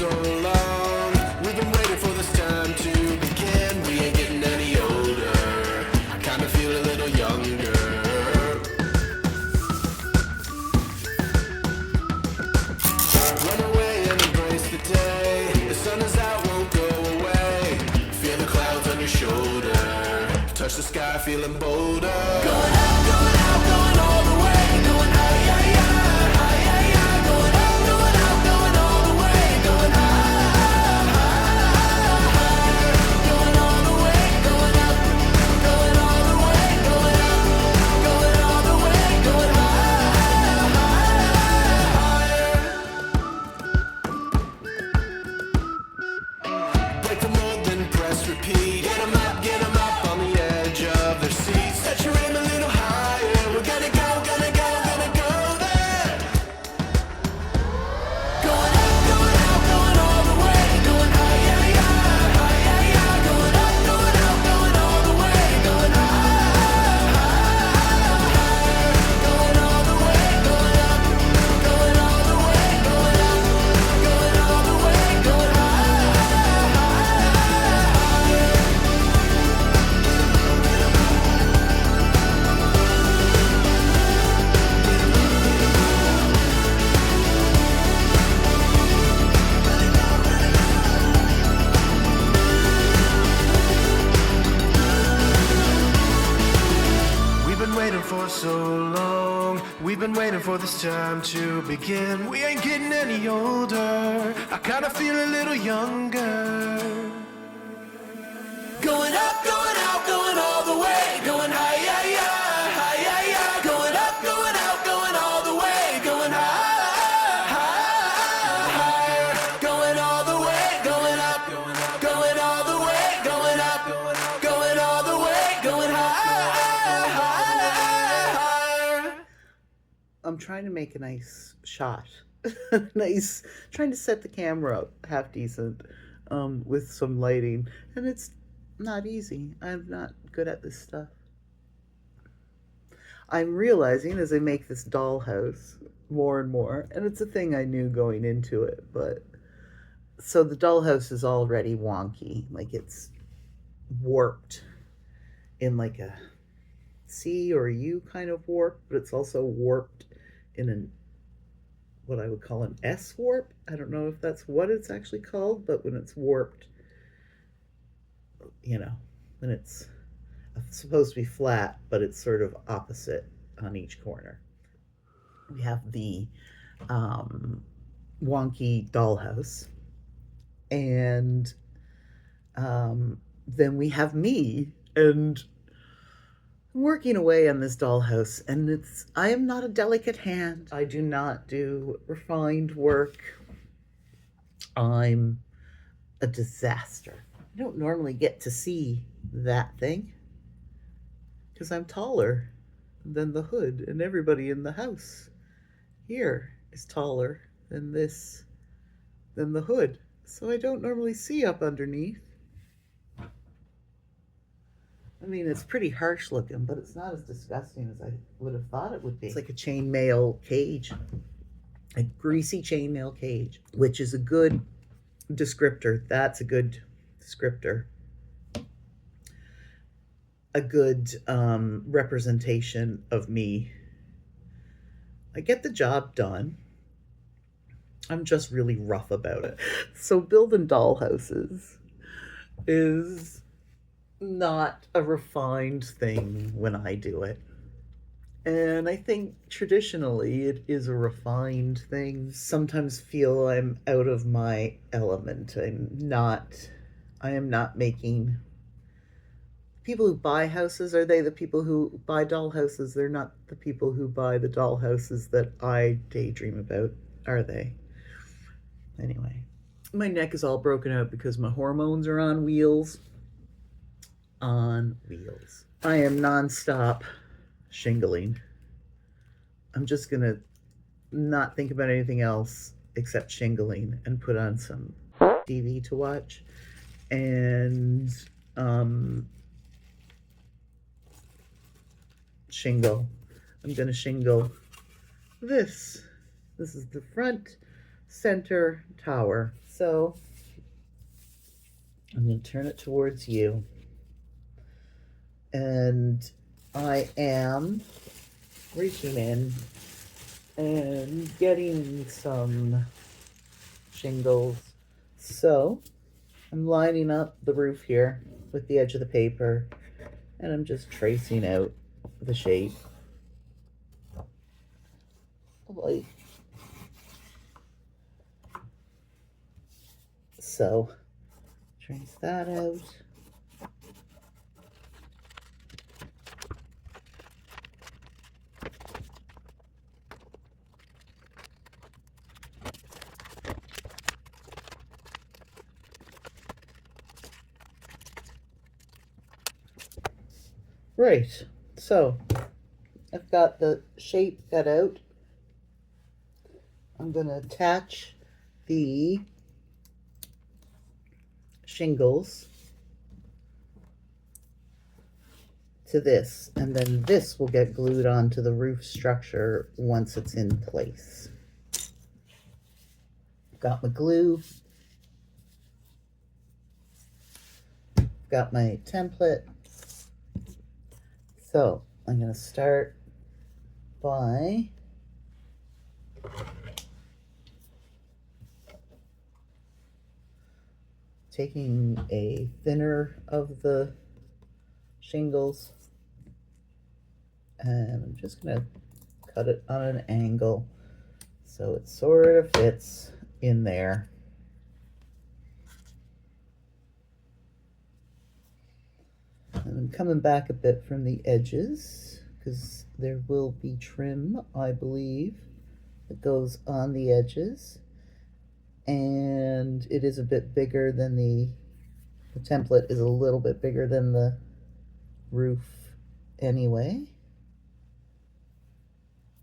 so long. We've been waiting for this time to begin. We ain't getting any older. I kinda feel a little younger. Run away and embrace the day. The sun is out, won't go away. Feel the clouds on your shoulder. Touch the sky, feeling bolder. Going out, going all the way. Going high, yeah, yeah, high, yeah, yeah. Going out, going all the way. Going high, higher. Going all the way, going up. Going all the way, going up. Going all the way, going higher. Break the mold, then press repeat. Get 'em up on the edge of their seats. Set your aim a little higher. We're gonna go there. Going up, going all the way. Going high, yeah, yeah, high, yeah, yeah. Going up, going all the way. Going higher. Going all the way, going up. Going all the way, going up. Going all the way, going We've been waiting for so long. We've been waiting for this time to begin. We ain't getting any older. I kinda feel a little younger. Going up, going out, going all the way. Going high, yeah, yeah, high, yeah, yeah. Going up, going out, going all the way. Going higher. Going all the way, going up. Going all the way, going up. Going all the way, going higher. I'm trying to make a nice shot. Trying to set the camera up half decent with some lighting. And it's not easy. I'm not good at this stuff. I'm realizing as I make this dollhouse more and more, and it's a thing I knew going into it, but so the dollhouse is already wonky. Like it's warped in like a C or a U kind of warp, but it's also warped in what I would call an S warp. I don't know if that's what it's actually called, but when it's warped, when it's supposed to be flat, but it's sort of opposite on each corner. We have the wonky dollhouse, and then we have me, and I'm working away on this dollhouse, and I am not a delicate hand. I do not do refined work. I'm a disaster. I don't normally get to see that thing because I'm taller than the hood, and everybody in the house here is taller than the hood. So I don't normally see up underneath. I mean, it's pretty harsh looking, but it's not as disgusting as I would have thought it would be. It's like a chainmail cage, a greasy chainmail cage, which is a good descriptor. That's a good descriptor. A good representation of me. I get the job done. I'm just really rough about it. So building dollhouses is not a refined thing when I do it. And I think traditionally it is a refined thing. Sometimes feel I'm out of my element. I am not making... People who buy houses, are they the people who buy dollhouses? They're not the people who buy the dollhouses that I daydream about, are they? Anyway, my neck is all broken out because my hormones are on wheels. On wheels. I am nonstop shingling. I'm just gonna not think about anything else except shingling and put on some TV to watch. And shingle. I'm gonna shingle this. This is the front center tower. So I'm going to turn it towards you. And I am reaching in and getting some shingles. So I'm lining up the roof here with the edge of the paper, and I'm just tracing out the shape. Like so. Trace that out. Right, so I've got the shape cut out. I'm going to attach the shingles to this, and then this will get glued onto the roof structure once it's in place. Got my glue, got my template. So I'm going to start by taking a thinner of the shingles, and I'm just going to cut it on an angle so it sort of fits in there. And I'm coming back a bit from the edges because there will be trim, I believe, that goes on the edges. And it is a bit bigger than the template is a little bit bigger than the roof anyway,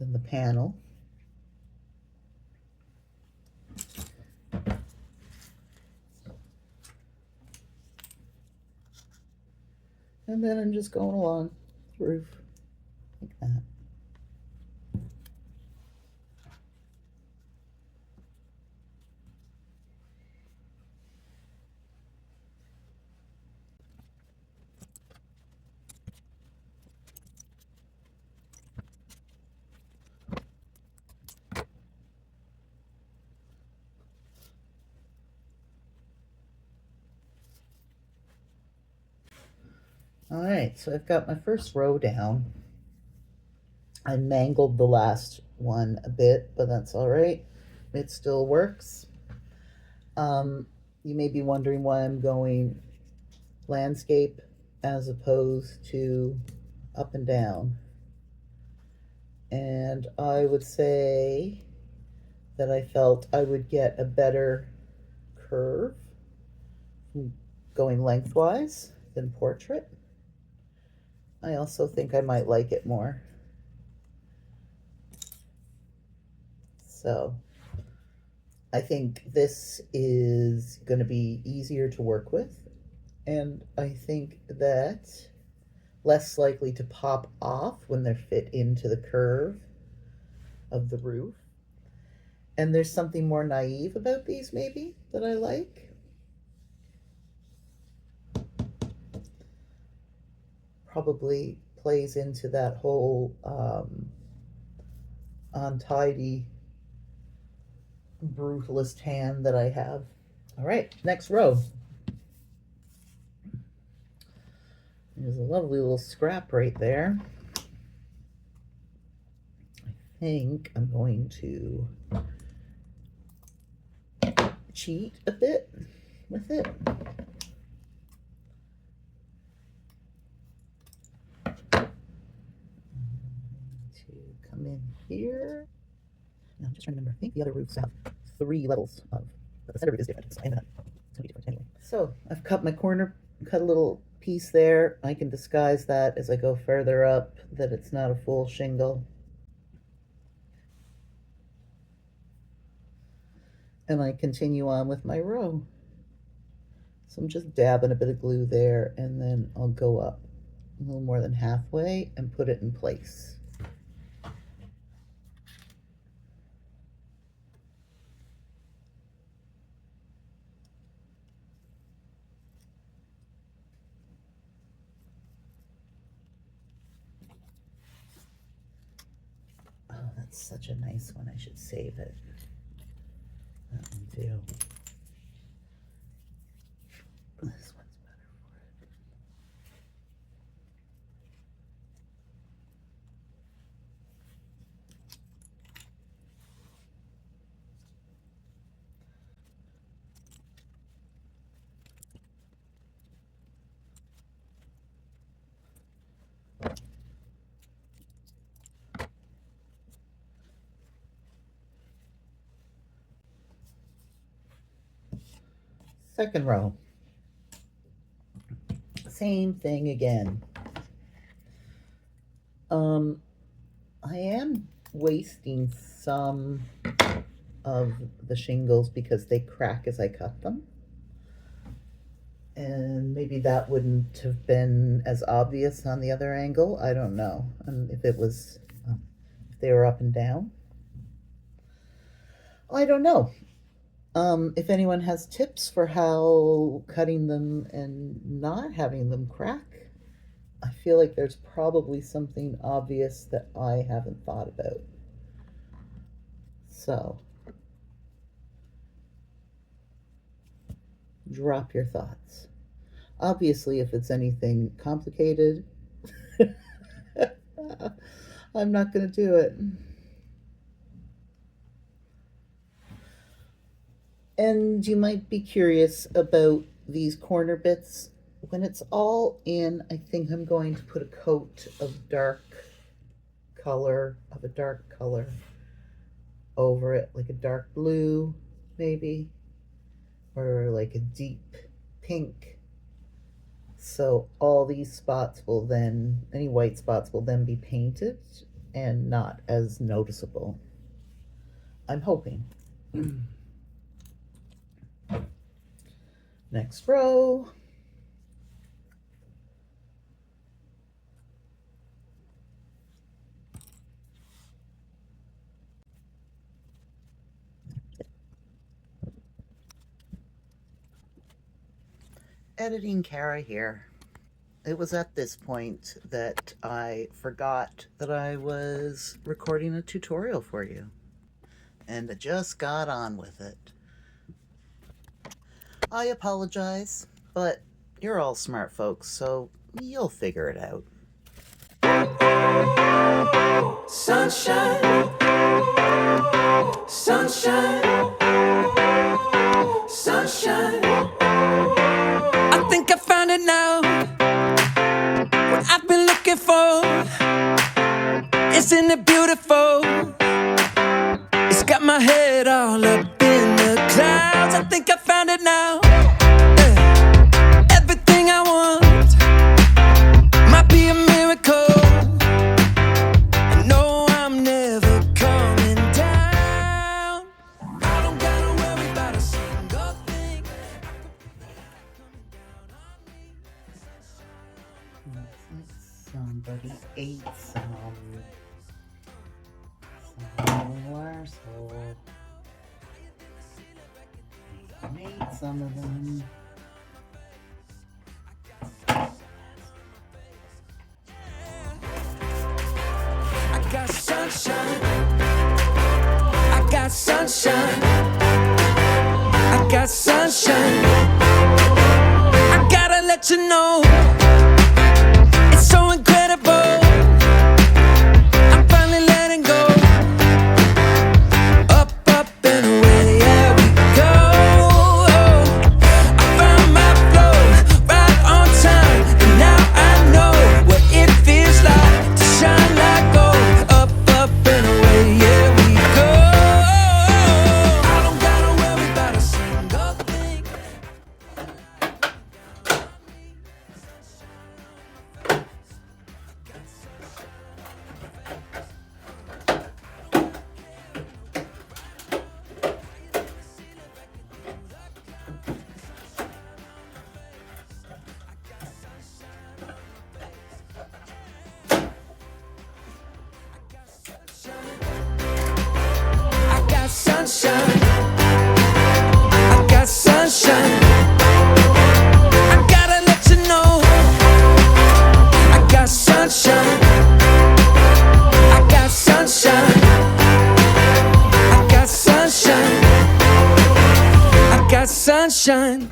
than the panel. And then I'm just going along the roof like that. All right, so I've got my first row down. I mangled the last one a bit, but that's all right. It still works. You may be wondering why I'm going landscape as opposed to up and down. And I would say that I felt I would get a better curve from going lengthwise than portrait. I also think I might like it more. So I think this is going to be easier to work with, and I think that less likely to pop off when they're fit into the curve of the roof. And there's something more naive about these maybe that I like. Probably plays into that whole untidy brutalist hand that I have. All right, next row. There's a lovely little scrap right there. I think I'm going to cheat a bit with it. To come in here. Now I'm just trying to remember. I think the other roofs have 3 levels of, but the center roof is different. So it's going to be different anyway. So I've cut my corner, cut a little piece there. I can disguise that as I go further up, that it's not a full shingle. And I continue on with my row. So I'm just dabbing a bit of glue there, and then I'll go up a little more than halfway and put it in place. That's such a nice one. I should save it. That one too. This one's better for it. Second row. Same thing again. I am wasting some of the shingles because they crack as I cut them. And maybe that wouldn't have been as obvious on the other angle. I don't know. If it was, if they were up and down. I don't know. If anyone has tips for how cutting them and not having them crack, I feel like there's probably something obvious that I haven't thought about. So, drop your thoughts. Obviously, if it's anything complicated, I'm not going to do it. And you might be curious about these corner bits. When it's all in, I think I'm going to put a coat of a dark color over it, like a dark blue, maybe, or like a deep pink. So all these spots will then, any white spots will then be painted and not as noticeable. I'm hoping. Next row. Editing Kara here. It was at this point that I forgot that I was recording a tutorial for you, and I just got on with it. I apologize, but you're all smart folks, so you'll figure it out. Sunshine, sunshine, sunshine. I think I found it now. What I've been looking for. Isn't it beautiful? It's got my head all up in the clouds. I think I found it now. Everything I want might be a miracle. I know I'm never coming down. I don't gotta worry about a single thing. Somebody ate some morsel. Made some of them. I got sunshine. I got sunshine. I got sunshine. I gotta let you know, it's so incredible. I'm finally letting go. Up, up and away, yeah we go. I found my flow right on time, and now I know what it feels like to shine like gold. Up, up and away, yeah we go. I don't gotta worry about a single thing. I got sunshine. I got sunshine. I gotta let you know, I got sunshine. I got sunshine. shine.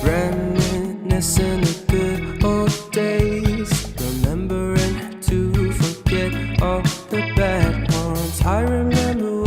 Reminiscing the good old days, remembering to forget all the bad ones. I remember